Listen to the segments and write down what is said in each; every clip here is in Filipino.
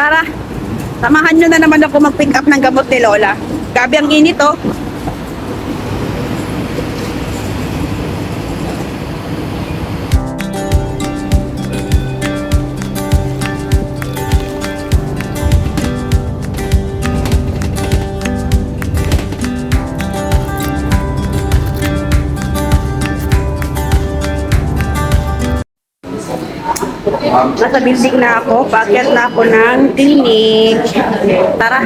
Tara, samahan nyo na naman ako mag-pick up ng gamot ni Lola. Gabi ang init, oh. Nasa building na ako, paakyat na ako ng clinic. Tara.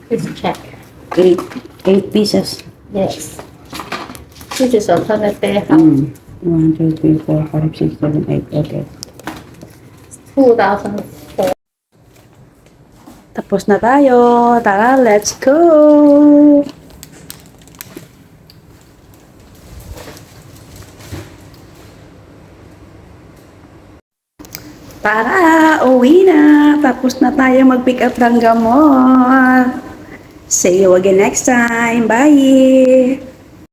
Let's check. 8 pieces. Yes. This is alternative. 1, 2, 3, 4, 5, 6, 7, 8. Okay. 2004. Tapos na tayo. Tara, let's go! Tara, uwi na. Tapos na tayo mag-pick up ng gamot. See you again next time. Bye!